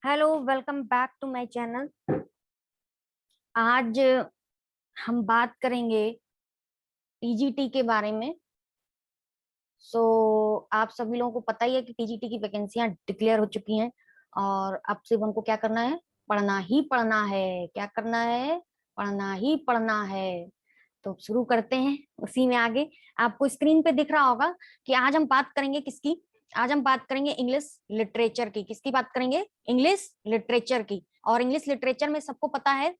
Hello, welcome back to my channel. आज हम बात करेंगे टीजीटी के बारे में। आप सभी लोगों को पता ही है कि टीजीटी की वैकेंसियां डिक्लेयर हो चुकी हैं और अब सिर्फ हमको क्या करना है, पढ़ना ही पढ़ना है। क्या करना है? पढ़ना ही पढ़ना है। तो शुरू करते हैं उसी में आगे। आपको स्क्रीन पे दिख रहा होगा कि आज हम बात करेंगे किसकी। आज हम बात करेंगे इंग्लिश लिटरेचर की। किसकी बात करेंगे? इंग्लिश लिटरेचर की। और इंग्लिश लिटरेचर में सबको पता है,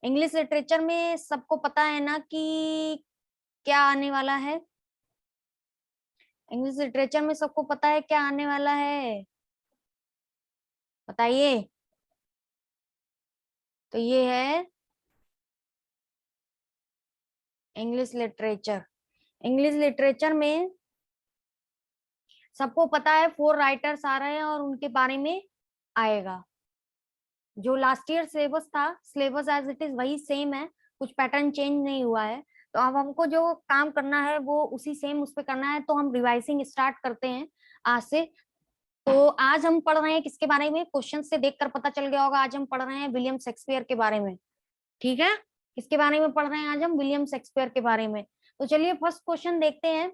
इंग्लिश लिटरेचर में सबको पता है ना कि क्या आने वाला है। इंग्लिश लिटरेचर में सबको पता है क्या आने वाला है, बताइए। तो ये है इंग्लिश लिटरेचर। इंग्लिश लिटरेचर में सबको पता है 4 राइटर्स आ रहे हैं और उनके बारे में आएगा। जो लास्ट ईयर सिलेबस था, सिलेबस एज इट इज वही सेम है, कुछ पैटर्न चेंज नहीं हुआ है। तो अब हमको जो काम करना है वो उसी सेम उस पे करना है। तो हम रिवाइजिंग स्टार्ट करते हैं आज से। तो आज हम पढ़ रहे हैं किसके बारे में? क्वेश्चन से देखकर पता चल गया होगा, आज हम पढ़ रहे हैं विलियम शेक्सपियर के बारे में। ठीक है, किसके बारे में पढ़ रहे हैं आज हम? विलियम शेक्सपियर के बारे में। तो चलिए फर्स्ट क्वेश्चन देखते हैं,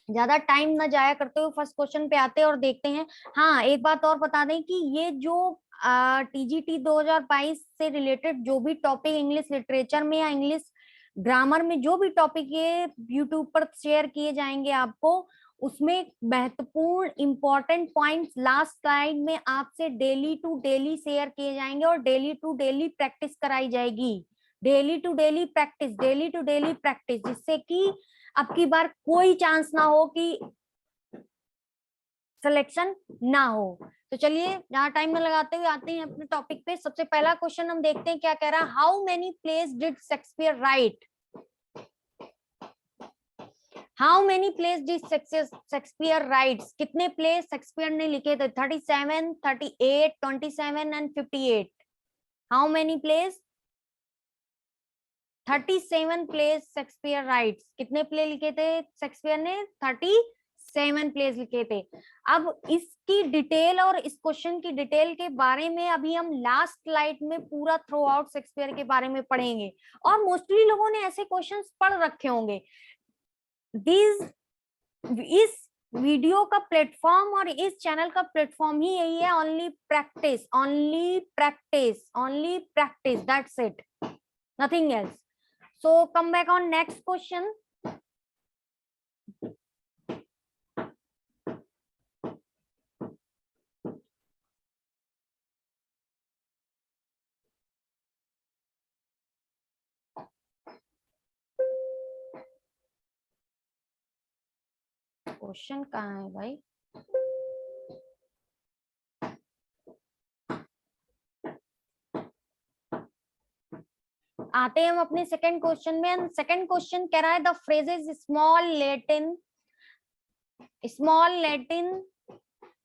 ज्यादा टाइम ना जाया करते हुए फर्स्ट क्वेश्चन पे आते हैं और देखते हैं। हाँ, एक बात और बता दें कि ये जो टीजीटी 2022 से रिलेटेड जो भी टॉपिक इंग्लिश लिटरेचर में या इंग्लिश ग्रामर में जो भी टॉपिक ये यूट्यूब पर शेयर किए जाएंगे आपको, उसमें महत्वपूर्ण इंपॉर्टेंट पॉइंट्स लास्ट स्लाइड में आपसे डेली टू डेली शेयर किए जाएंगे और डेली टू डेली प्रैक्टिस कराई जाएगी। Daily to daily practice, daily to daily practice, जिससे कि अब की बार कोई चांस ना हो कि सिलेक्शन ना हो। तो चलिए यहाँ टाइम में लगाते हुए आते हैं अपने टॉपिक पे। सबसे पहला क्वेश्चन हम देखते हैं क्या कह रहा है। How many place did Shakespeare right? How many place did Shakespeare rights? कितने प्लेस शेक्सपियर ने लिखे थे? 37, 38, 27 and 58। How many place? 37 place Shakespeare rights. कितने प्ले लिखे थे शेक्सपियर ने? 37 प्लेस लिखे थे। अब इसकी डिटेल और इस क्वेश्चन की डिटेल के बारे में अभी हम लास्ट स्लाइड में पूरा थ्रू आउट शेक्सपियर के बारे में पढ़ेंगे। और मोस्टली लोगों ने ऐसे क्वेश्चंस पढ़ रखे होंगे। दिस इस वीडियो का प्लेटफॉर्म और इस चैनल का प्लेटफॉर्म ही यही है, only practice, only practice, only practice, that's it, nothing else. So come back on next question. Question कहाँ है भाई? आते हैं हम अपने सेकंड क्वेश्चन में। सेकंड क्वेश्चन कह रहा है the phrases small Latin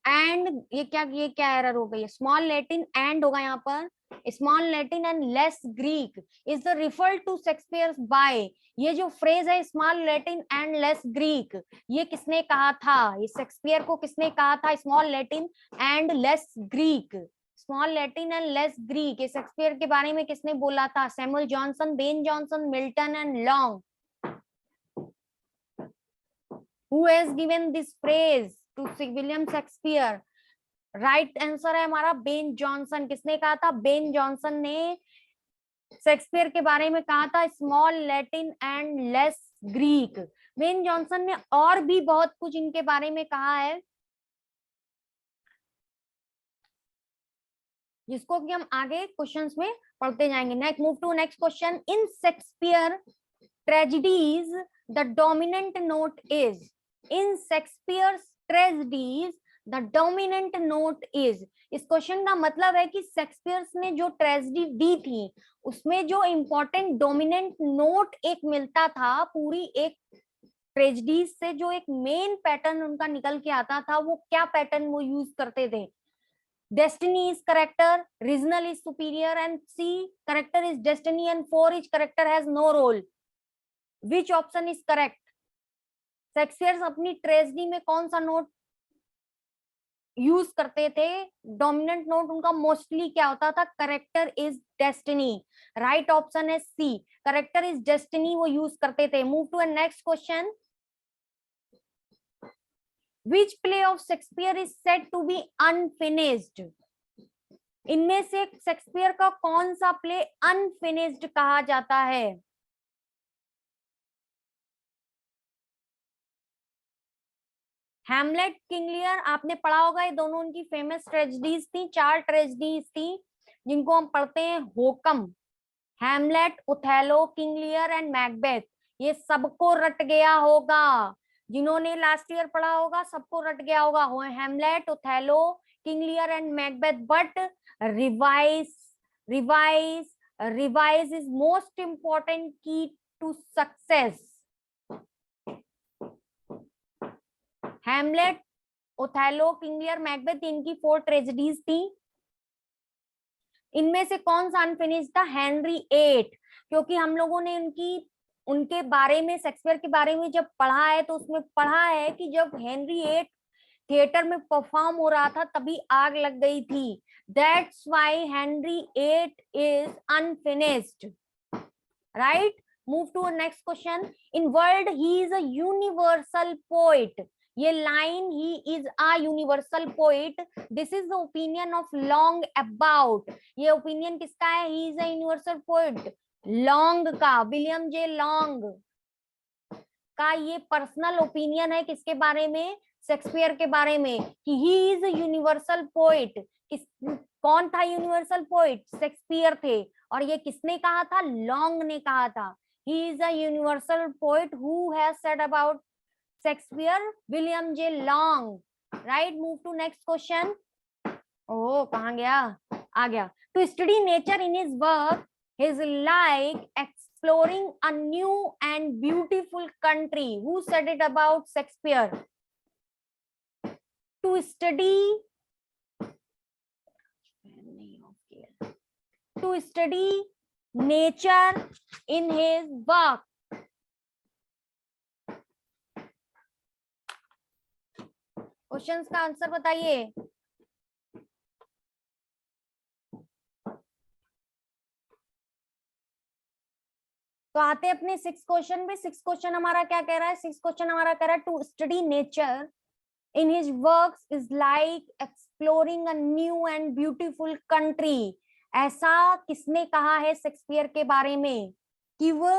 and, ये क्या एरर हो गई है? स्मॉल लैटिन एंड होगा यहाँ पर। Small Latin and less Greek is the refer to Shakespeare by. ये जो फ्रेज है small Latin and less Greek, ये किसने कहा था? ये शेक्सपियर को किसने कहा था? Small Latin and less Greek, small Latin and less Greek, ये शेक्सपियर के बारे में किसने बोला था? Samuel Johnson, Ben Jonson, Milton and long. Who has given this phrase to William Shakespeare? Right answer है हमारा बेन जॉनसन। किसने कहा था? बेन जॉनसन ने शेक्सपियर के बारे में कहा था small Latin and less Greek. Ben Jonson ने और भी बहुत कुछ इनके बारे में कहा है, जिसको कि हम आगे क्वेश्चंस में पढ़ते जाएंगे। Next, move to next question. In Shakespeare tragedies the dominant note is, in Shakespeare tragedies the dominant note is. इस क्वेश्चन का मतलब है कि शेक्सपियर ने जो ट्रेजेडी दी थी उसमें जो इंपॉर्टेंट डोमिनेंट नोट एक मिलता था, पूरी एक ट्रेजेडीज से जो एक मेन पैटर्न उनका निकल के आता था, वो क्या पैटर्न वो यूज करते थे? Destiny is character, regional is superior, and C character is destiny, and 4 each character has no role. Which option is correct? Shakespeare अपनी ट्रेजेडी में कौन सा नोट यूज करते थे। डोमिनेंट नोट उनका मोस्टली क्या होता था, character is destiny. Right option है सी, करेक्टर इज डेस्टिनी वो यूज करते थे। Move to next question. Which play of Shakespeare is said to be unfinished? इनमें से शेक्सपियर का कौन सा प्ले अनफिनिश्ड कहा जाता है? हैमलेट, किंग लियर आपने पढ़ा होगा, ये दोनों उनकी फेमस ट्रेजेडीज थी, 4 ट्रेजेडीज थी जिनको हम पढ़ते हैं होकम। Hamlet, Othello, King Lear and Macbeth, ये सबको रट गया होगा। जिन्होंने लास्ट ईयर पढ़ा होगा सबको रट गया होगा, Hamlet, Othello, King Lear and Macbeth. But revise revise revise is most important key to success. Hamlet, Othello, King Lear, Macbeth, इनकी 4 ट्रेजेडीज थी। इनमें से कौन सा अनफिनिश था? Henry eight. क्योंकि हम लोगों ने उनके बारे में, शेक्सपियर के बारे में जब पढ़ा है तो उसमें पढ़ा है कि जब हेनरी एट थिएटर में परफॉर्म हो रहा था तभी आग लग गई थी। That's why Henry eight is unfinished. Right, move to next question. In world he is a universal poet, ये line he is a universal poet, this is the opinion of Long about, ये opinion किसका है? He is a universal poet, Long का, William J Long का ये personal opinion है। किसके बारे में? शेक्सपियर के बारे में, कि ही इज अ यूनिवर्सल पोएट। कौन था यूनिवर्सल पोएट? शेक्सपियर थे। और ये किसने कहा था? लॉन्ग ने कहा था। ही is a universal poet who has said about Shakespeare, William J. Long. Right, move to next question. Oh, कहाँ गया? आ गया। To study nature in his work is like exploring a new and beautiful country. Who said it about Shakespeare? To study nature in his work. Questions का answer बताइए। तो आते अपने 6 question में। 6 question हमारा क्या कह रहा है? 6 क्वेश्चन हमारा कह रहा है to study nature in his works is like exploring a new and beautiful country. ऐसा किसने कहा है शेक्सपियर के बारे में कि वो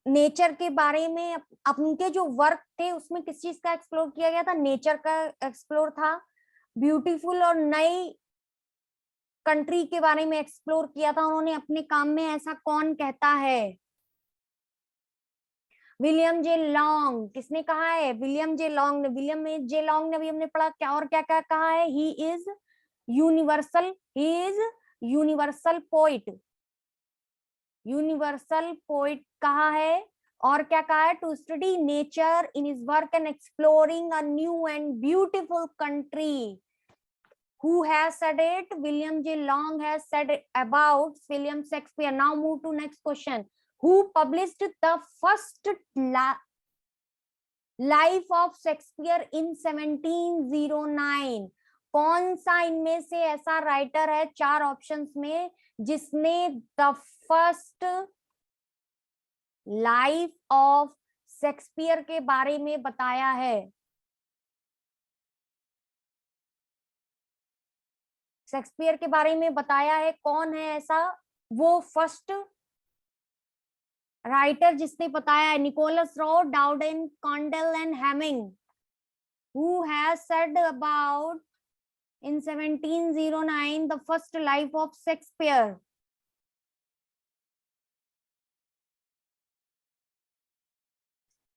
नेचर के बारे में, उनके जो वर्क थे उसमें किस चीज का एक्सप्लोर किया गया था? नेचर का एक्सप्लोर था। ब्यूटीफुल और नई कंट्री के बारे में एक्सप्लोर किया था उन्होंने अपने काम में। ऐसा कौन कहता है? William J long. किसने कहा है? विलियम जे लॉन्ग ने। विलियम जे लॉन्ग ने भी हमने पढ़ा क्या और क्या क्या कहा है? He is universal poet, universal poet कहा है। और क्या कहा है? To study nature in his work and exploring a new and beautiful country. Who has said it? William J. Long has said it about William Shakespeare. Now move to next question. Who published the first life of Shakespeare in 1709? कौन सा इनमें से ऐसा writer है 4 options में जिसने the first life of Shakespeare के बारे में बताया है? शेक्सपियर के बारे में बताया है, कौन है ऐसा वो फर्स्ट राइटर जिसने बताया है? Nicholas Rowe, Dowden, Condell and Heming. Who has said about in 1709 the first life of Shakespeare?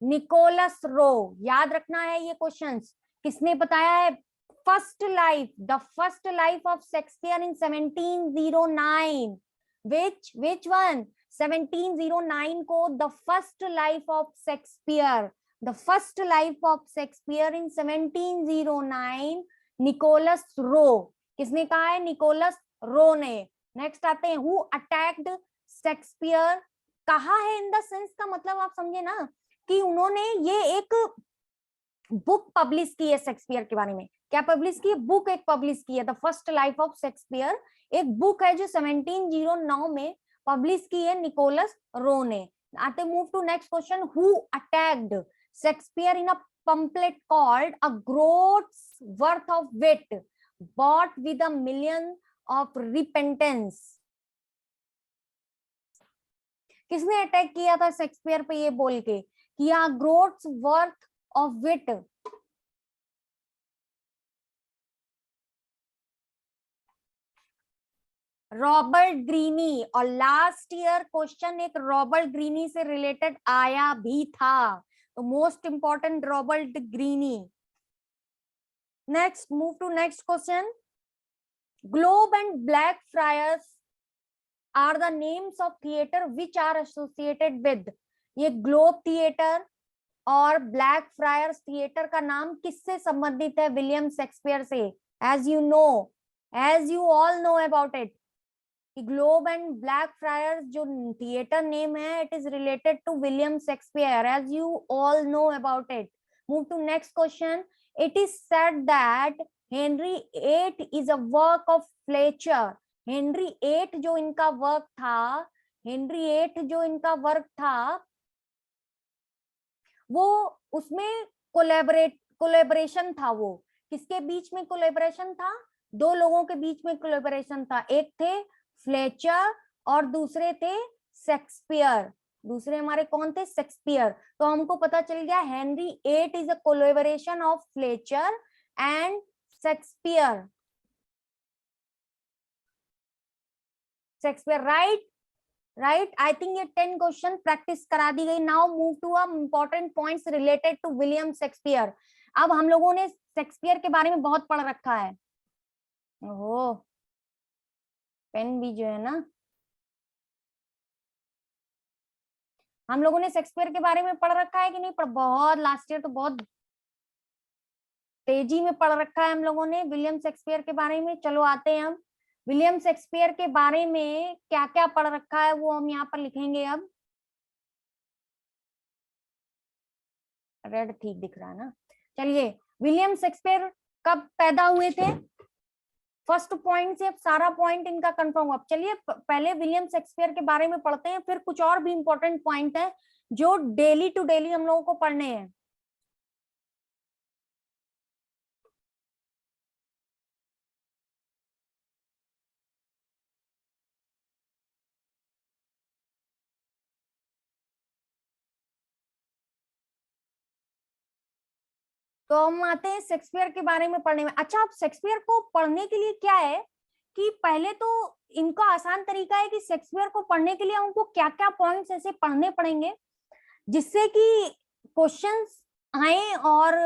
Nicholas Rowe. याद रखना है ये क्वेश्चंस। किसने बताया है first life, the first life of Shakespeare in 1709? which one? 1709 को the first life of Shakespeare, the first life of Shakespeare in 1709 Nicholas Rowe. किसने कहा है? निकोलस रो ने। नेक्स्ट आते हैं, हु अटैक्ड शेक्सपियर। कहा है इन द सेंस का मतलब आप समझे ना कि उन्होंने ये एक बुक पब्लिश की है शेक्सपियर के बारे में। क्या पब्लिश की है? बुक एक पब्लिश की है, the first life of Shakespeare. एक बुक है जो 1709 में पब्लिश की है निकोलस रो ने। आते move to next question, who attacked Shakespeare in a pamphlet called A Groat's Worth of Wit, bought with a million of repentance? किसने attack किया था शेक्सपियर पे ये बोल के कि A Groat's Worth of Wit? Robert Greene. और last year question एक रॉबर्ट ग्रीनी से रिलेटेड आया भी था, तो most important Robert Greene. Next move to next question, Globe and Blackfriars are the names of theatre which are associated with. ये Globe theatre और Blackfriars theatre का नाम किससे संबंधित है? विलियम शेक्सपियर से। As you all know about it, Globe and Blackfriars जो theatre name है, it is related to William Shakespeare, as you all know about it. Move to next question, it is said that Henry VIII is a work of Fletcher. Henry VIII जो इनका work था, वो उसमें collaboration था। वो किसके बीच में collaboration था? दो लोगों के बीच में कोलेबरेशन था, एक थे फ्लेचर और दूसरे थे शेक्सपियर। दूसरे हमारे कौन थे? शेक्सपियर। तो हमको पता चल गया Henry VIII is a collaboration of Fletcher and Shakespeare. Right, I think ये 10 क्वेश्चन प्रैक्टिस करा दी गई। Now move to important points related to William Shakespeare. अब हम लोगों ने शेक्सपियर के बारे में बहुत पढ़ रखा है। ओह, पेन भी जो है ना, हम लोगों ने शेक्सपियर के बारे में पढ़ रखा है कि नहीं? बहुत लास्ट ईयर तो बहुत तेजी में पढ़ रखा है हम लोगों ने विलियम शेक्सपियर के बारे में। चलो आते हैं हम विलियम शेक्सपियर के बारे में क्या क्या पढ़ रखा है वो हम यहाँ पर लिखेंगे। अब रेड ठीक दिख रहा है ना? चलिए, विलियम शेक्सपियर कब पैदा हुए थे? फर्स्ट पॉइंट से अब सारा पॉइंट इनका कंफर्म। अब चलिए पहले विलियम शेक्सपियर के बारे में पढ़ते हैं, फिर कुछ और भी इंपॉर्टेंट पॉइंट है जो डेली टू डेली हम लोगों को पढ़ने हैं। तो हम आते हैं शेक्सपियर के बारे में पढ़ने में। अच्छा, अब शेक्सपियर को पढ़ने के लिए क्या है कि पहले तो इनका आसान तरीका है कि शेक्सपियर को पढ़ने के लिए हमको क्या क्या पॉइंट्स ऐसे पढ़ने पड़ेंगे जिससे कि क्वेश्चंस आए। और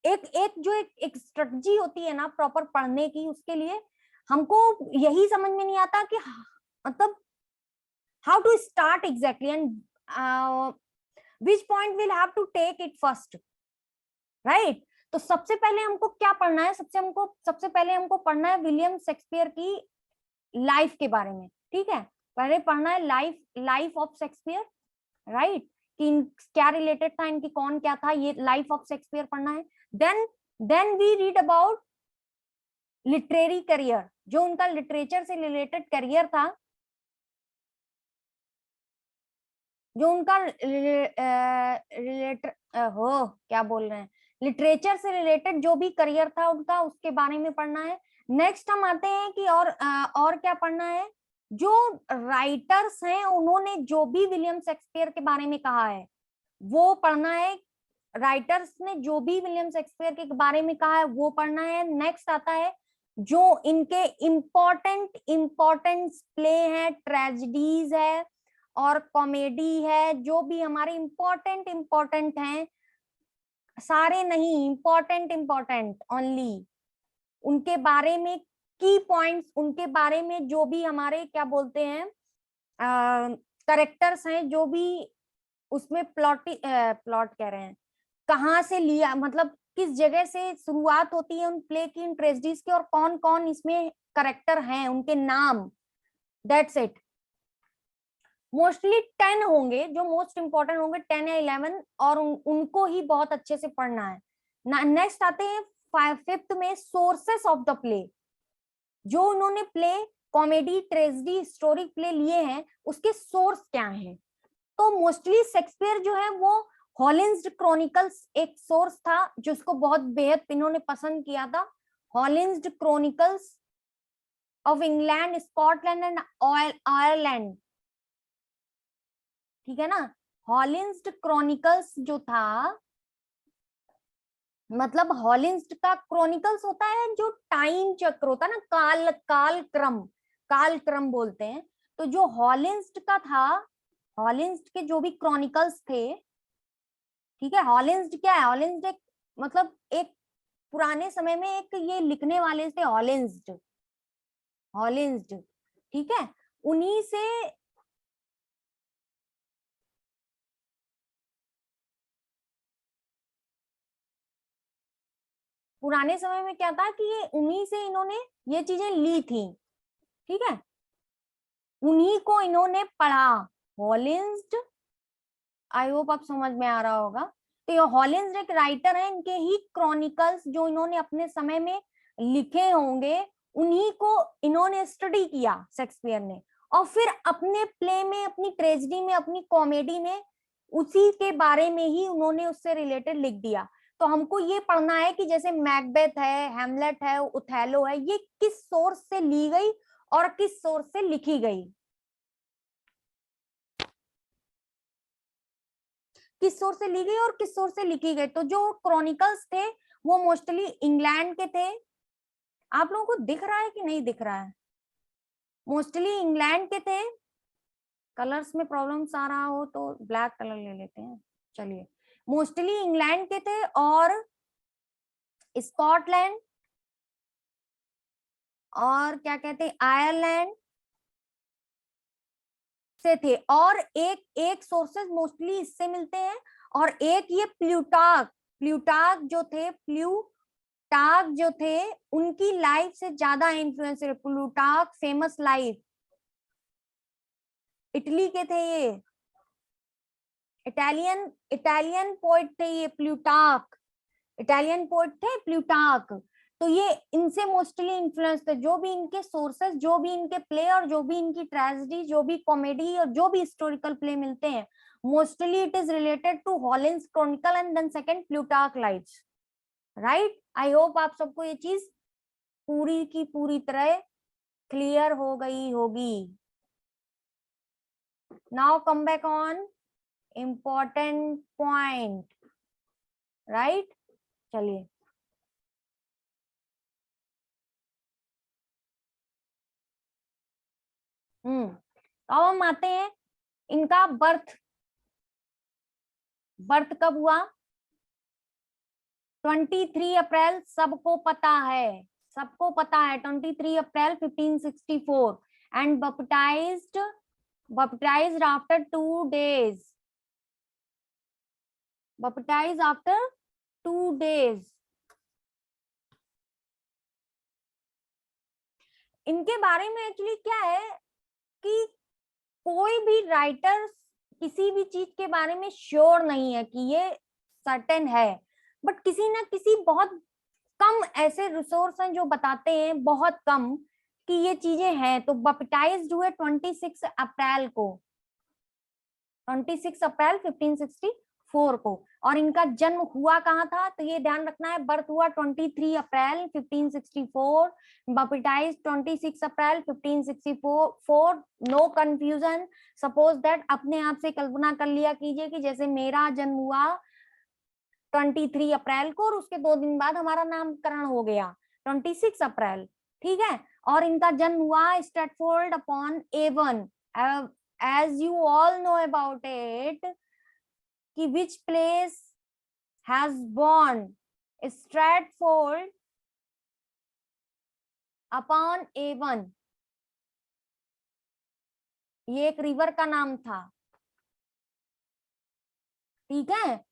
एक स्ट्रेटजी होती है ना प्रॉपर पढ़ने की, उसके लिए हमको यही समझ में नहीं आता कि मतलब how to start exactly and which point will have to take it first, right? तो सबसे पहले हमको क्या पढ़ना है? सबसे पहले हमको पढ़ना है विलियम शेक्सपियर की लाइफ के बारे में। ठीक है, पहले पढ़ना है लाइफ ऑफ शेक्सपियर, राइट? कि क्या रिलेटेड था, इनकी कौन क्या था, ये लाइफ ऑफ शेक्सपियर पढ़ना है। Then we read about literary career, जो उनका लिटरेचर से रिलेटेड करियर था, जो उनका क्या बोल रहे हैं, लिटरेचर से रिलेटेड जो भी करियर था उनका, उसके बारे में पढ़ना है। नेक्स्ट हम आते हैं कि और क्या पढ़ना है, जो राइटर्स हैं उन्होंने जो भी विलियम शेक्सपियर के बारे में कहा है वो पढ़ना है। राइटर्स ने जो भी विलियम शेक्सपियर के बारे में कहा है वो पढ़ना है। नेक्स्ट आता है जो इनके इम्पोर्टेंट प्ले है, ट्रेजेडीज है और कॉमेडी है, जो भी हमारे इम्पोर्टेंट हैं, सारे नहीं, इम्पोर्टेंट ओनली, उनके बारे में की पॉइंट्स, उनके बारे में जो भी हमारे क्या बोलते हैं कैरेक्टर्स हैं, जो भी उसमें प्लॉट कह रहे हैं, कहाँ से लिया, मतलब किस जगह से शुरुआत होती है उन प्ले की, इन ट्रेजेडीज की, और कौन कौन इसमें कैरेक्टर हैं, उनके नाम, दैट्स इट। मोस्टली 10 होंगे जो मोस्ट इंपॉर्टेंट होंगे, 10 या 11, और उनको ही बहुत अच्छे से पढ़ना है। नेक्स्ट आते हैं फिफ्थ में, सोर्सेस ऑफ द प्ले। जो उन्होंने play comedy, tragedy, historic play लिए हैं उसके सोर्स क्या हैं? तो मोस्टली शेक्सपियर जो है वो हॉलिन्स क्रॉनिकल्स एक सोर्स था जिसको बहुत बेहद इन्होंने पसंद किया था। Holinshed's Chronicles of England, Scotland and Ireland, ठीक है ना। हॉलिन्स क्रॉनिकल्स जो था, मतलब हॉलिन्स का क्रॉनिकल्स होता है जो टाइम चक्र होता है ना, काल क्रम बोलते हैं। तो जो हॉलिन्स का था, हॉलिन्स के जो भी क्रॉनिकल्स थे, ठीक है। हॉलिन्स क्या है? हॉलिन्स एक मतलब एक पुराने समय में एक ये लिखने वाले थे हॉलिन्स, ठीक है। उन्हीं से पुराने समय में क्या था कि ये उन्हीं से इन्होंने ये चीजें ली थी, ठीक है। उन्हीं को इन्होंने पढ़ा, हॉलिन्स। आई होप आप समझ में आ रहा होगा। तो ये हॉलिन्स एक राइटर है, इनके ही क्रॉनिकल्स जो इन्होंने अपने समय में लिखे होंगे, उन्हीं को इन्होंने स्टडी किया शेक्सपियर ने, और फिर अपने प्ले में, अपनी ट्रेजेडी में, अपनी कॉमेडी में उसी के बारे में ही उन्होंने उससे रिलेटेड लिख दिया। तो हमको ये पढ़ना है कि जैसे मैकबेथ है, हैमलेट है, ओथेलो है, ये किस सोर्स से ली गई और किस सोर्स से लिखी गई, किस सोर्स से ली गई और किस सोर्स से लिखी गई। तो जो क्रॉनिकल्स थे वो मोस्टली इंग्लैंड के थे। आप लोगों को दिख रहा है कि नहीं दिख रहा है? मोस्टली इंग्लैंड के थे। कलर्स में प्रॉब्लम्स आ रहा हो तो ब्लैक कलर ले लेते हैं। चलिए, मोस्टली इंग्लैंड के थे और स्कॉटलैंड और क्या कहते हैं आयरलैंड से थे। और एक एक सोर्सेस मोस्टली इससे मिलते हैं, और एक ये प्लूटार्क जो थे उनकी लाइफ से ज्यादा इन्फ्लुएंस है। प्लूटार्क फेमस लाइफ, इटली के थे ये, इटालियन इटालियन पोइट थे ये प्लूटार्क, इटालियन पोइट थे प्लूटार्क। तो ये इनसे मोस्टली इन्फ्लुएंस थे। जो भी इनके सोर्सेस, जो भी इनके प्ले और जो भी इनकी ट्रेजेडी, जो भी कॉमेडी और जो भी हिस्टोरिकल प्ले मिलते हैं, mostly it is related to Holinshed Chronicle and then second Plutarch Lives, right. I hope आप सबको ये चीज पूरी की पूरी तरह क्लियर हो गई होगी। Now come back on important point, right. चलिए, अब हम आते हैं इनका बर्थ। बर्थ कब हुआ? 23 अप्रैल, सबको पता है, 23 April 1564, and baptized after 2 days, baptized after 2 days। इनके बारे में एक्चुअली क्या है कि कोई भी राइटर किसी भी चीज के बारे में श्योर नहीं है कि ये सर्टेन है, बट किसी ना किसी बहुत कम ऐसे रिसोर्स हैं जो बताते हैं, बहुत कम, कि ये चीजें हैं। तो बप्टाइज्ड हुए 26 अप्रैल को, 26 अप्रैल 1564 को। और इनका जन्म हुआ कहाँ था? तो ये ध्यान रखना है, बर्थ हुआ 23 April 1564, baptised 26 April 1564। No confusion. Suppose that अपने आप से कल्पना कर लिया कीजिए कि जैसे मेरा जन्म हुआ 23 अप्रैल को और उसके 2 दिन बाद हमारा नामकरण हो गया 26 अप्रैल, ठीक है। और इनका जन्म हुआ Stratford upon Avon. As you all know about it कि which place has born Stratford upon Avon, ये एक रिवर का नाम था, ठीक है।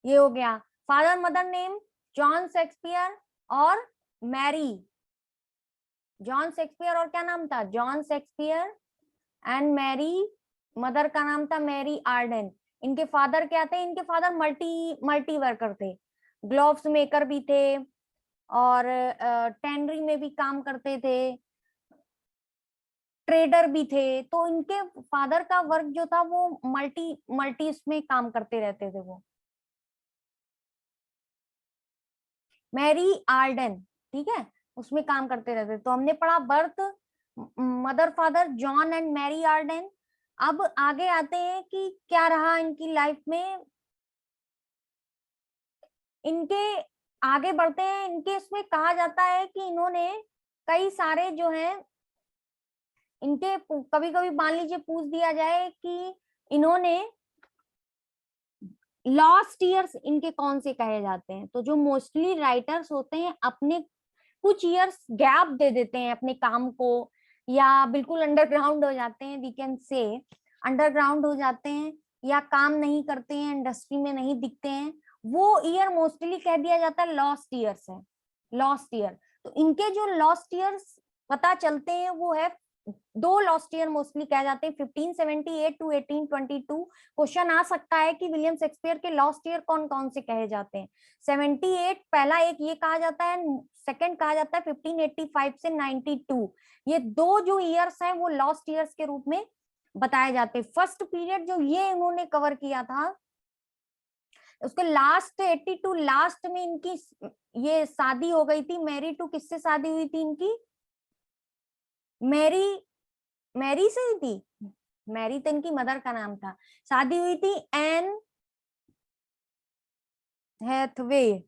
ये हो गया। Father mother name John Shakespeare और मैरी, जॉन शेक्सपियर और क्या नाम था, John Shakespeare and Mary, mother का नाम था मैरी आर्डन। इनके फादर क्या थे, इनके फादर मल्टी वर्कर थे, ग्लोव्स मेकर भी थे और टेनरी में भी काम करते थे, ट्रेडर भी थे। तो इनके फादर का वर्क जो था वो मल्टी मल्टी इसमें काम करते रहते थे वो। मैरी आर्डन, ठीक है, उसमें काम करते रहते। तो हमने पढ़ा birth, mother father John and Mary Arden. अब आगे आते हैं कि क्या रहा इनकी लाइफ में। इनके आगे बढ़ते हैं, इनके इसमें कहा जाता है कि इन्होंने कई सारे जो है इनके, कभी कभी मान लीजिए पूछ दिया जाए कि इन्होंने लास्ट ईयर्स इनके कौन से कहे जाते हैं, तो जो मोस्टली राइटर्स होते हैं अपने कुछ ईयर्स गैप दे देते हैं अपने काम को, या बिल्कुल अंडरग्राउंड हो जाते हैं, वी कैन से अंडरग्राउंड हो जाते हैं, या काम नहीं करते हैं, इंडस्ट्री में नहीं दिखते हैं, वो ईयर मोस्टली कह दिया जाता है लॉस्ट ईयर्स है, लॉस्ट ईयर। तो इनके जो लॉस्ट ईयर्स पता चलते हैं वो है, दो लॉस्ट ईयर मोस्टली कह जाते हैं, 1578 टू 1822। क्वेश्चन आ सकता है कि विलियम शेक्सपियर के लॉस्ट ईयर कौन कौन से कहे जाते हैं। 78 पहला एक ये कहा जाता है, सेकंड कहा जाता है 1585 से 92। ये दो जो ईयर्स हैं वो लॉस्ट ईयर्स के रूप में बताए जाते हैं। फर्स्ट पीरियड जो ये इन्होंने कवर किया था, उसके लास्ट 82 लास्ट में इनकी ये शादी हो गई थी। मैरी टू किससे शादी हुई थी इनकी, मैरी, मैरी से हुई थी, मैरी तो इनकी मदर का नाम था। शादी हुई थी एन हैथवे,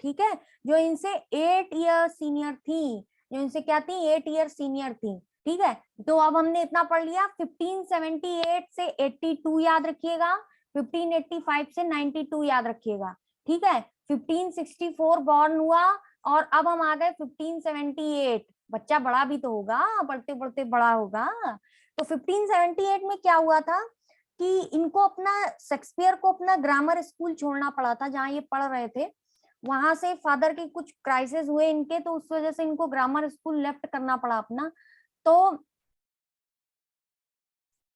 ठीक है, जो इनसे 8 ईयर सीनियर थी, जो इनसे क्या थी, 8 ईयर सीनियर थी, ठीक है। तो अब हमने इतना पढ़ लिया, 1578 से 82 याद रखिएगा, 1585 से 92 याद रखिएगा, ठीक है। 1564 बॉर्न हुआ और अब हम आ गए 1578। बच्चा बड़ा भी तो होगा, बढ़ते बढ़ते बड़ा होगा। तो 1578 में क्या हुआ था कि इनको अपना, शेक्सपियर को अपना ग्रामर स्कूल छोड़ना पड़ा था जहाँ ये पढ़ रहे थे। वहां से फादर के कुछ क्राइसिस हुए इनके, तो उस वजह से इनको ग्रामर स्कूल लेफ्ट करना पड़ा अपना। तो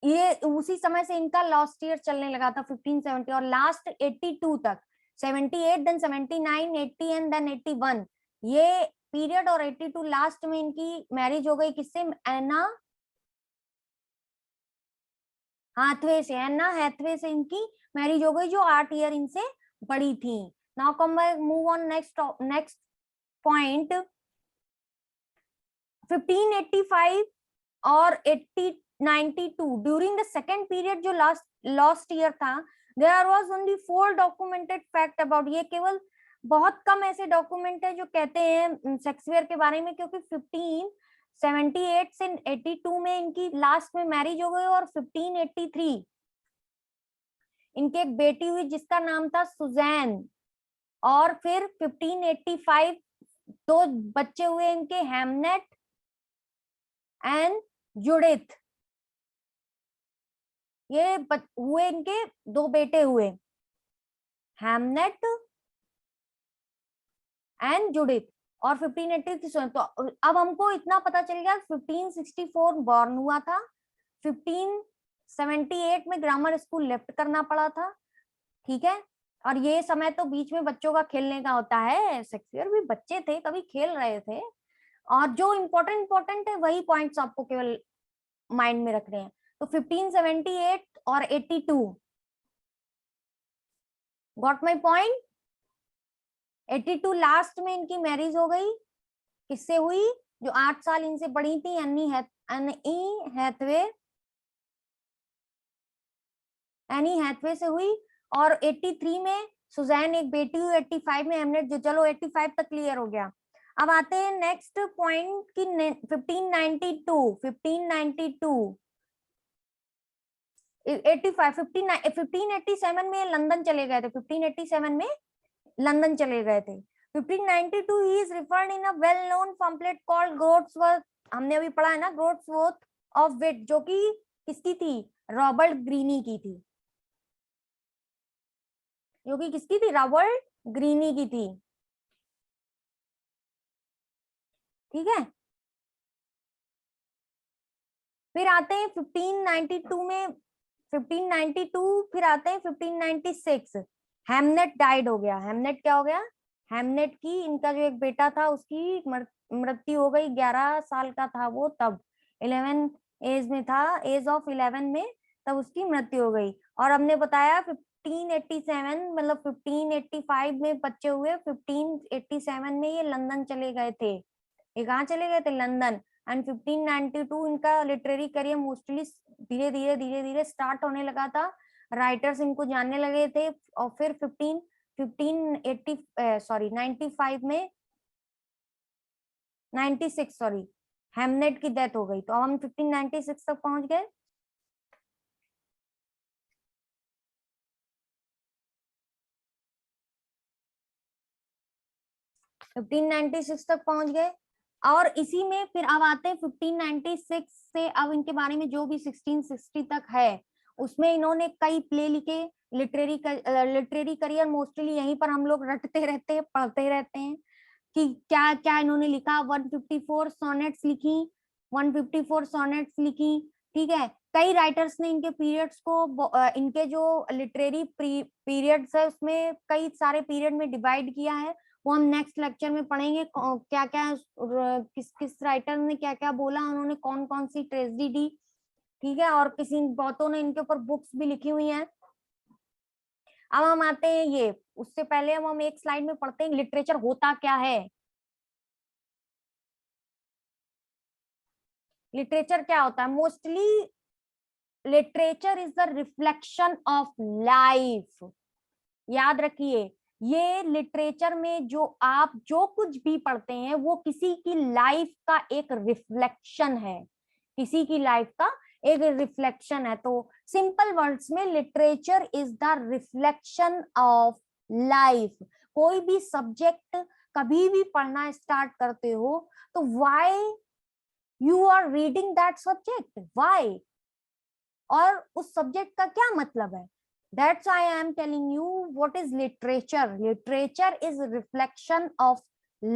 ये उसी समय से इनका लास्ट ईयर चलने लगा था 1570 और लास्ट 82 तक, 78 देन 79 80 एंड देन 81, ये पीरियड। और 82 लास्ट में इनकी मैरिज हो गई किससे, एना हाथवे से, एना हैथवे से इनकी मैरिज हो गई, जो 8 ईयर इनसे बड़ी थी। Now come move on next point. 1585 और 92 ड्यूरिंग द सेकेंड पीरियड जो लास्ट ईयर था, there was only 4 documented fact about, ये केवल बहुत कम ऐसे डॉक्यूमेंट है जो कहते हैं शेक्सपियर के बारे में, क्योंकि 1578 से 82 में इनकी लास्ट में मैरिज हो गई और 1583 इनके एक बेटी हुई जिसका नाम था सुजैन, और फिर 1585 दो बच्चे हुए इनके, हेमनेट एंड जुडिथ, ये हुए इनके दो बेटे हुए, हेमनेट एंड जुडिथ, और 1583। तो अब हमको इतना पता चल गया, 1564 बॉर्न हुआ था, 1578 में ग्रामर स्कूल लेफ्ट करना पड़ा था, ठीक है। और ये समय तो बीच में बच्चों का खेलने का होता है, शेक्सपियर भी बच्चे थे, कभी खेल रहे थे। और जो इम्पोर्टेंट है वही पॉइंट्स आपको केवल माइंड में रखने हैं। तो 1578 और 82, गॉट माई पॉइंट। 82 लास्ट में इनकी मैरिज हो गई, किससे हुई, जो 8 साल इनसे बड़ी थी, एनी हैथवे से हुई। और 83 में सुजैन एक बेटी हुई, 85 में हेमनेट, जो चलो 85 तक क्लियर हो गया। अब आते हैं नेक्स्ट पॉइंट की 1592 1587 में लंदन चले गए थे, 1587 में लंदन चले गए थे। 1592 he is referred in a well known pamphlet called Godsworth, हमने अभी पढ़ा है ना, Godsworth of Wit, जो कि किसकी थी, रॉबर्ट ग्रीनी की थी, जो कि किसकी थी, रॉबर्ट ग्रीनी की थी। ठीक है। फिर आते हैं 1592 में, 1592 फिर आते हैं 1596। हेमनेट डाइड हो गया। हेमनेट क्या हो गया? हेमनेट की, इनका जो एक बेटा था उसकी मृत्यु हो गई। 11 साल का था वो तब, 11 एज में था, एज ऑफ 11 में तब उसकी मृत्यु हो गई। और हमने बताया 1587 मतलब 1585 में बच्चे हुए, 1587 में ये लंदन चले गए थे। ये कहाँ चले गए थे? लंदन। एंड 1592 इनका लिटरेरी करियर मोस्टली धीरे धीरे धीरे धीरे स्टार्ट होने लगा था। राइटर्स इनको जानने लगे थे। और फिर 1580 सॉरी 95 में 96 सॉरी हेमनेट की डेथ हो गई। तो हम 1596 तक पहुंच गए। 1596 तक पहुंच गए। और इसी में फिर अब आते हैं 1596 से, अब इनके बारे में जो भी 1660 तक है उसमें इन्होंने कई प्ले लिखे। लिटरेरी करियर मोस्टली यहीं पर हम लोग रटते रहते हैं, पढ़ते रहते हैं कि क्या क्या इन्होंने लिखा। 154 सोनेट्स लिखी, 154 सोनेट्स लिखी। ठीक है। कई राइटर्स ने इनके पीरियड्स को, इनके जो लिटरेरी पीरियड्स है उसमें कई सारे पीरियड में डिवाइड किया है। वो हम नेक्स्ट लेक्चर में पढ़ेंगे क्या क्या किस किस राइटर ने क्या क्या बोला, उन्होंने कौन कौन सी ट्रेजेडी दी। ठीक है। और किसी बहुतों ने इनके ऊपर बुक्स भी लिखी हुई हैं। अब हम आते हैं ये, उससे पहले हम एक स्लाइड में पढ़ते हैं लिटरेचर होता क्या है। लिटरेचर क्या होता है? Mostly literature is the reflection of life. याद रखिए, ये लिटरेचर में जो आप जो कुछ भी पढ़ते हैं वो किसी की लाइफ का एक रिफ्लेक्शन है, किसी की लाइफ का एक रिफ्लेक्शन है। तो सिंपल वर्ड्स में literature is the reflection of life. कोई भी सब्जेक्ट कभी भी पढ़ना स्टार्ट करते हो तो why you are reading that subject, why, और उस सब्जेक्ट का क्या मतलब है। That's why I am telling you what is literature. Literature is reflection of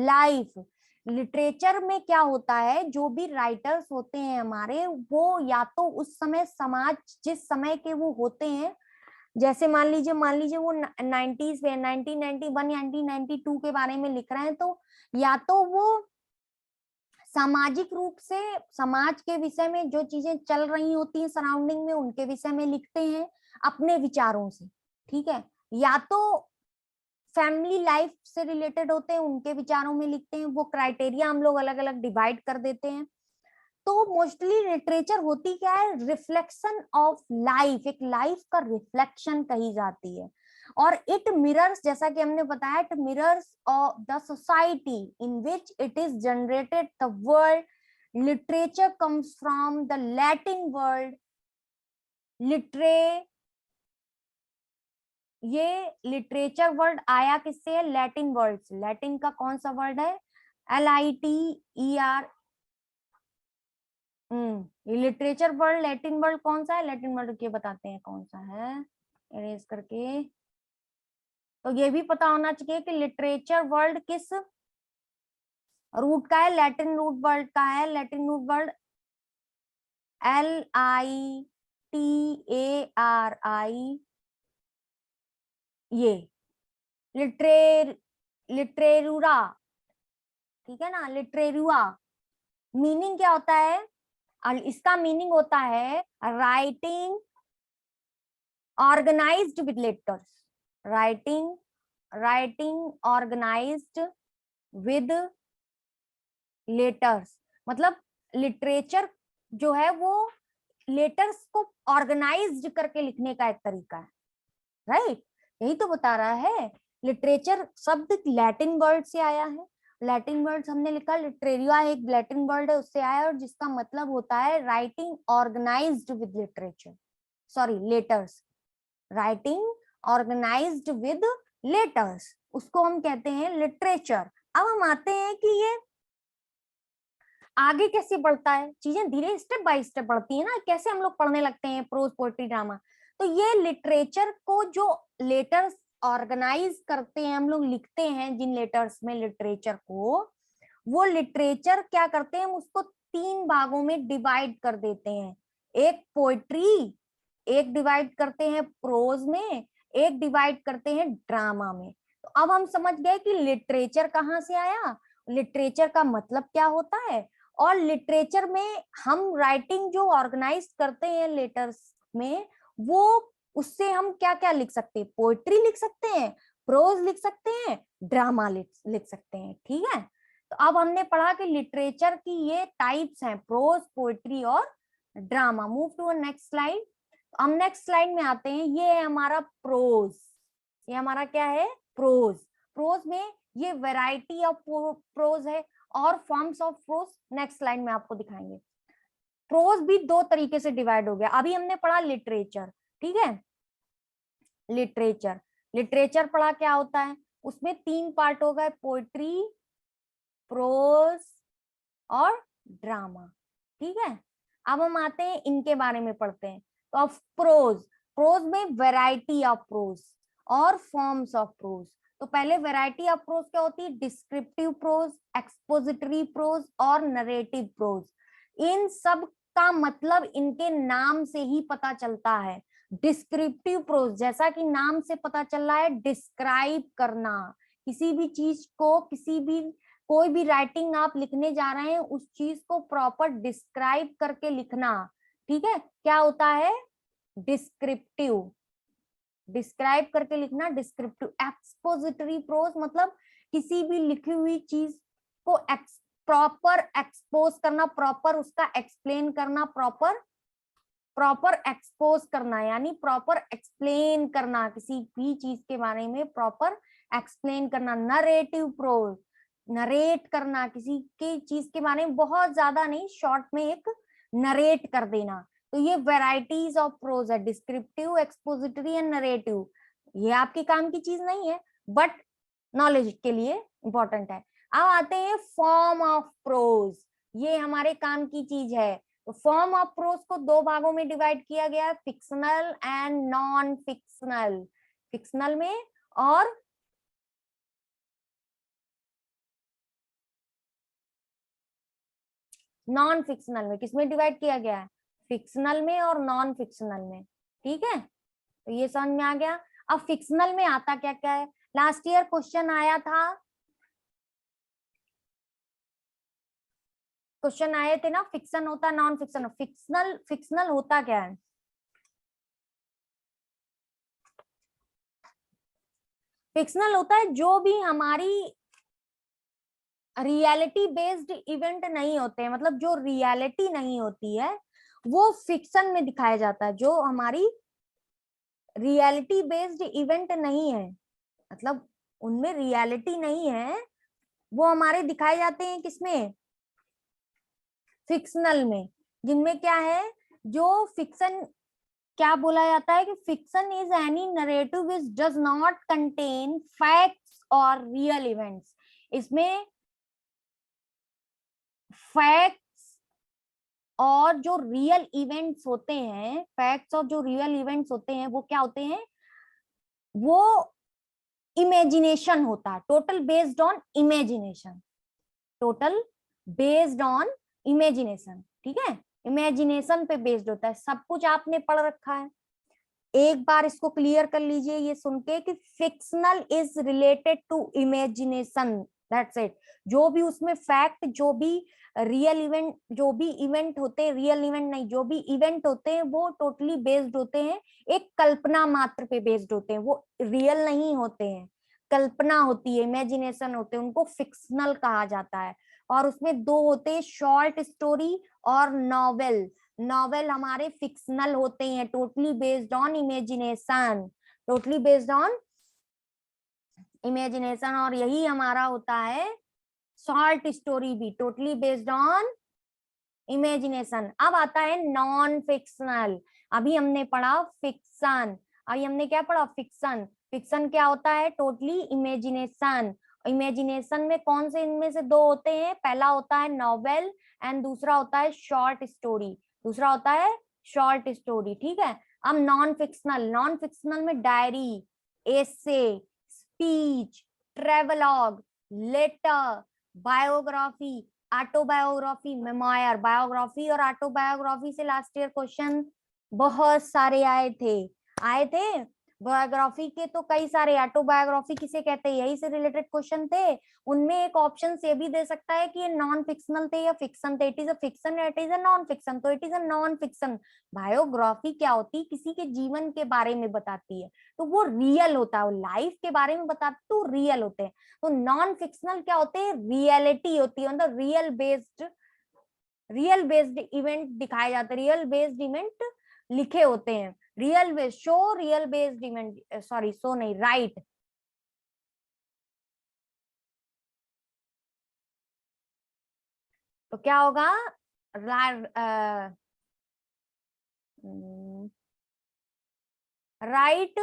life. Literature में क्या होता है, जो भी राइटर्स होते हैं हमारे, वो या तो उस समय समाज जिस समय के वो होते हैं, जैसे मान लीजिए वो 90s में 1991 या 1992 के बारे में लिख रहे हैं, तो या तो वो सामाजिक रूप से समाज के विषय में जो चीजें चल रही होती हैं सराउंडिंग में, उनके विषय में लिखते हैं अपने विचारों से। ठीक है। या तो फैमिली लाइफ से रिलेटेड होते हैं, उनके विचारों में लिखते हैं। वो क्राइटेरिया हम लोग अलग अलग डिवाइड कर देते हैं। तो मोस्टली लिटरेचर होती क्या है? रिफ्लेक्शन ऑफ लाइफ, एक लाइफ का रिफ्लेक्शन कही जाती है। और इट मिरर्स, जैसा कि हमने बताया, it mirrors of the society in which it is generated. The word literature comes from the Latin word litterae. ये लिटरेचर वर्ड आया किससे है? लैटिन वर्ड से। लैटिन का कौन सा वर्ड है? LITER। Literature word Latin word कौन सा है? लैटिन वर्ड के बताते हैं कौन सा है, इरेज करके। तो ये भी पता होना चाहिए कि लिटरेचर वर्ड किस रूट का है। लैटिन रूट वर्ड का है। Latin root word LITERI। ये लिटरेरुरा, ठीक है ना, लिटरेरुआ। मीनिंग क्या होता है? इसका मीनिंग होता है writing organised with letters. Writing organised with letters, मतलब लिटरेचर जो है वो लेटर्स को ऑर्गेनाइज्ड करके लिखने का एक तरीका है। राइट, यही तो बता रहा है। लिटरेचर शब्द लैटिन वर्ड से आया है। लैटिन वर्ड हमने लिखा, लिटरेरिया एक लैटिन वर्ड है, उससे आया, और जिसका मतलब होता है writing organised with literature, sorry letters. Writing organised with letters, उसको हम कहते हैं लिटरेचर। अब हम आते हैं कि ये आगे कैसे बढ़ता है। चीजें धीरे स्टेप बाय स्टेप बढ़ती है ना, कैसे हम लोग पढ़ने लगते हैं प्रोज पोएट्री ड्रामा। तो ये लिटरेचर को जो लेटर्स ऑर्गेनाइज करते हैं, हम लोग लिखते हैं जिन लेटर्स में लिटरेचर को, वो लिटरेचर क्या करते हैं, हम उसको 3 भागों में डिवाइड कर देते हैं। एक पोएट्री, एक डिवाइड करते हैं प्रोज में, एक डिवाइड करते हैं ड्रामा में। तो अब हम समझ गए कि लिटरेचर कहाँ से आया, लिटरेचर का मतलब क्या होता है, और लिटरेचर में हम राइटिंग जो ऑर्गेनाइज करते हैं लेटर्स में, वो उससे हम क्या क्या लिख सकते हैं, पोएट्री लिख सकते हैं, प्रोज लिख सकते हैं, ड्रामा लिख सकते हैं। ठीक है, तो अब हमने पढ़ा कि लिटरेचर की ये टाइप्स हैं, प्रोज, पोएट्री और drama. Move to next slide. हम नेक्स्ट स्लाइड में आते हैं। ये है हमारा प्रोज, ये हमारा क्या है, प्रोज। प्रोज में ये वैरायटी ऑफ प्रोज है और forms of pros next slide में आपको दिखाएंगे। प्रोज भी 2 तरीके से डिवाइड हो गया। अभी हमने पढ़ा लिटरेचर, ठीक है, लिटरेचर, लिटरेचर पढ़ा क्या होता है, उसमें 3 पार्ट हो गए, पोएट्री, प्रोज और ड्रामा। ठीक है, अब हम आते हैं इनके बारे में पढ़ते हैं। तो अब प्रोज, प्रोज में वैरायटी ऑफ प्रोज और फॉर्म्स ऑफ प्रोज। तो पहले वैरायटी ऑफ प्रोज क्या होती है, डिस्क्रिप्टिव प्रोज, एक्सपोजिटरी प्रोज और नरेटिव प्रोज। इन सब का मतलब इनके नाम से ही पता चलता है। डिस्क्रिप्टिव प्रोज, जैसा कि नाम से पता चल रहा है, डिस्क्राइब करना, किसी भी चीज को, किसी भी कोई भी राइटिंग आप लिखने जा रहे हैं, उस चीज को प्रॉपर डिस्क्राइब करके लिखना। ठीक है, क्या होता है, डिस्क्रिप्टिव, डिस्क्राइब करके लिखना डिस्क्रिप्टिव। एक्सपोजिटरी प्रोज मतलब किसी भी लिखी हुई चीज को प्रॉपर एक्सपोज करना, प्रॉपर उसका एक्सप्लेन करना, प्रॉपर एक्सपोज करना यानी प्रॉपर एक्सप्लेन करना, किसी भी चीज के बारे में प्रॉपर एक्सप्लेन करना। नरेटिव प्रोज, नरेट करना, किसी की चीज के बारे में बहुत ज्यादा नहीं, शॉर्ट में एक नरेट कर देना। तो ये वेराइटीज ऑफ प्रोज है, डिस्क्रिप्टिव, एक्सपोजिटरी एंड नरेटिव। ये आपके काम की चीज नहीं है, बट नॉलेज के लिए इंपॉर्टेंट है। अब आते हैं फॉर्म ऑफ प्रोज, ये हमारे काम की चीज है। तो फॉर्म ऑफ प्रोज को 2 भागों में डिवाइड किया गया है, fictional and non fictional. Fictional में और नॉन फिक्शनल में। किसमें डिवाइड किया गया है, फिक्शनल में और नॉन फिक्शनल में। ठीक है, तो ये समझ में आ गया। अब फिक्शनल में आता क्या क्या है, लास्ट ईयर क्वेश्चन आया था, क्वेश्चन आए थे ना, फिक्शन होता है, नॉन फिक्शन। फिक्शनल, फिक्शनल होता क्या है, फिक्शनल होता है जो भी हमारी रियलिटी बेस्ड इवेंट नहीं होते हैं, मतलब जो रियलिटी नहीं होती है वो फिक्शन में दिखाया जाता है। जो हमारी रियलिटी बेस्ड इवेंट नहीं है, मतलब उनमें रियलिटी नहीं है, वो हमारे दिखाए जाते हैं किसमें, फिक्शनल में। जिनमें क्या है, जो फिक्शन, क्या बोला जाता है कि fiction is any narrative which does not contain facts और रियल इवेंट्स। इसमें फैक्ट्स और जो रियल इवेंट्स होते हैं, फैक्ट्स और जो रियल इवेंट्स होते हैं वो क्या होते हैं, वो इमेजिनेशन होता है, total based on imagination, total based on imagination. ठीक है, इमेजिनेशन पे बेस्ड होता है। सब कुछ आपने पढ़ रखा है, एक बार इसको क्लियर कर लीजिए ये सुन के कि fictional is related to imagination, that's it. जो भी उसमें फैक्ट, जो भी रियल इवेंट, जो भी इवेंट होते हैं, रियल इवेंट नहीं, जो भी इवेंट होते हैं वो टोटली बेस्ड होते हैं, एक कल्पना मात्र पे बेस्ड होते हैं, वो रियल नहीं होते हैं, कल्पना होती है, इमेजिनेशन होते हैं, उनको फिक्शनल कहा जाता है। और उसमें 2 होते हैं, शॉर्ट स्टोरी और नॉवेल। नॉवेल हमारे फिक्शनल होते हैं, totally based on imagination, totally based on imagination. और यही हमारा होता है शॉर्ट स्टोरी भी, टोटली बेस्ड ऑन इमेजिनेशन। अब आता है नॉन फिक्शनल। अभी हमने पढ़ा फिक्शन, अभी हमने क्या पढ़ा, फिक्शन। फिक्शन क्या होता है, टोटली इमेजिनेशन। इमेजिनेशन में कौन से इनमें से 2 होते हैं, पहला होता है नॉवेल एंड दूसरा होता है शॉर्ट स्टोरी, दूसरा होता है शॉर्ट स्टोरी। ठीक है, अब नॉन फिक्शनल, नॉन फिक्शनल में diary, essay, speech, travelogue, letter, biography, autobiography, memoir, biography और ऑटोबायोग्राफी से लास्ट ईयर क्वेश्चन बहुत सारे आए थे। बायोग्राफी के तो कई सारे, ऑटोबायोग्राफी किसे कहते हैं यही से रिलेटेड क्वेश्चन थे। उनमें एक ऑप्शन ये भी दे सकता है कि ये नॉन फिक्शनल थे या फिक्शन थे, इट इज अ फिक्शन या it is a non fiction, तो it is a non fiction. Biography क्या होती है, किसी के जीवन के बारे में बताती है, तो वो रियल होता है, लाइफ के बारे में बताते तो रियल होते हैं। तो नॉन फिक्शनल क्या होते हैं, रियलिटी होती है, मतलब रियल बेस्ड इवेंट दिखाए जाते हैं, रियल बेस्ड इवेंट लिखे होते हैं, real based show, real based event, sorry show नहीं, राइट। तो क्या होगा, right, right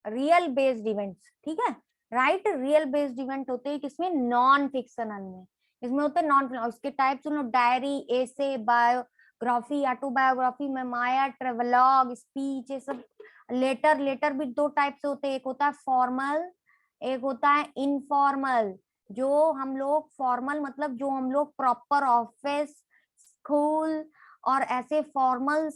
real based events, ठीक है। राइट रियल बेस्ड इवेंट होते हैं किसमें, नॉन फिक्शनल में। इसमें होते हैं नॉन, उसके टाइप सुनो, diary, essay, biography, autobiography, memoir, travelogue, speech, ये सब। लेटर, लेटर भी दो टाइप से होते हैं, एक होता है फॉर्मल, एक होता है इनफॉर्मल। जो हम लोग फॉर्मल मतलब जो हम लोग प्रॉपर ऑफिस, स्कूल और ऐसे फॉर्मल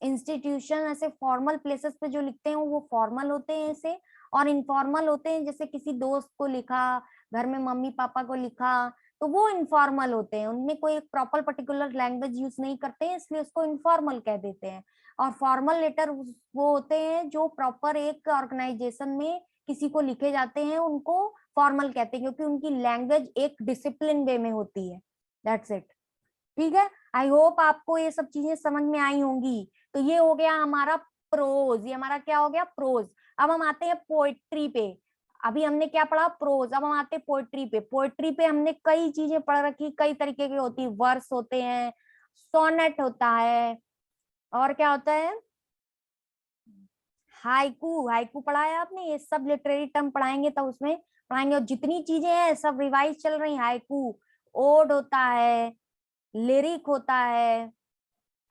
इंस्टीट्यूशन, ऐसे फॉर्मल प्लेसेस पे जो लिखते हैं वो फॉर्मल होते हैं ऐसे। और इनफॉर्मल होते हैं जैसे किसी दोस्त को लिखा, घर में मम्मी पापा को लिखा, तो वो इनफॉर्मल होते हैं, उनमें कोई एक प्रॉपर पर्टिकुलर लैंग्वेज यूज नहीं करते हैं, इसलिए उसको इनफॉर्मल कह देते हैं। और फॉर्मल लेटर वो होते हैं जो प्रॉपर एक ऑर्गेनाइजेशन में किसी को लिखे जाते हैं, उनको फॉर्मल कहते हैं, क्योंकि उनकी लैंग्वेज एक डिसिप्लिन वे में होती है। दैट्स इट, ठीक है। आई होप आपको ये सब चीजें समझ में आई होंगी। तो ये हो गया हमारा प्रोज, ये हमारा क्या हो गया, प्रोज। अब हम आते हैं पोएट्री पे। अभी हमने क्या पढ़ा, प्रोज, अब हम आते हैं पोएट्री पे। पोएट्री पे हमने कई चीजें पढ़ रखी, कई तरीके की होती है, वर्स होते हैं, सोनेट होता है, और क्या होता है, हाइकू, हाइकू पढ़ा है आपने, ये सब लिटरेरी टर्म पढ़ाएंगे तब उसमें पढ़ाएंगे। और जितनी चीजें हैं सब रिवाइज चल रही, हाइकू, ओड होता है, लिरिक होता है,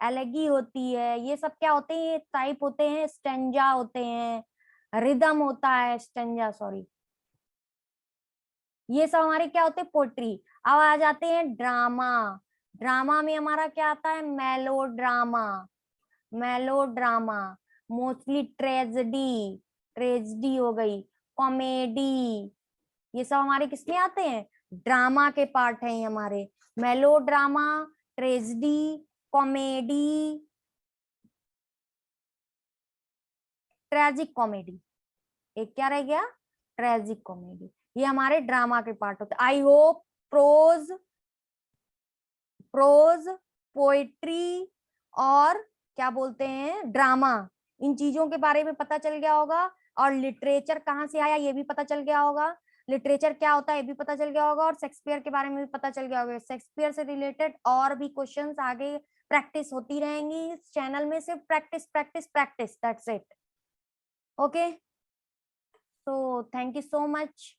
एलेगी होती है, ये सब क्या होते हैं, ये टाइप होते हैं, स्टेंजा होते हैं, रिदम होता है, स्टेंजा सॉरी, ये सब हमारे क्या होते हैं, पोट्री। अब आ जाते हैं ड्रामा। ड्रामा में हमारा क्या आता है, मेलो ड्रामा, मेलो ड्रामा, मोस्टली ट्रेजेडी, ट्रेजेडी हो गई, कॉमेडी, ये सब हमारे किसमें आते हैं, ड्रामा के पार्ट हैं ये हमारे। मेलो drama, tragedy, comedy, tragic comedy, एक क्या रह गया, ट्रेजिक कॉमेडी, ये हमारे ड्रामा के पार्ट होते हैं। I hope prose, prose, poetry और क्या बोलते हैं, ड्रामा, इन चीजों के बारे में पता चल गया होगा। और लिटरेचर कहाँ से आया ये भी पता चल गया होगा, लिटरेचर क्या होता है ये भी पता चल गया होगा, और शेक्सपियर के बारे में भी पता चल गया होगा। शेक्सपियर से रिलेटेड और भी क्वेश्चंस आगे प्रैक्टिस होती रहेंगी इस चैनल में, सिर्फ practice practice practice, that's it. Okay, so thank you so much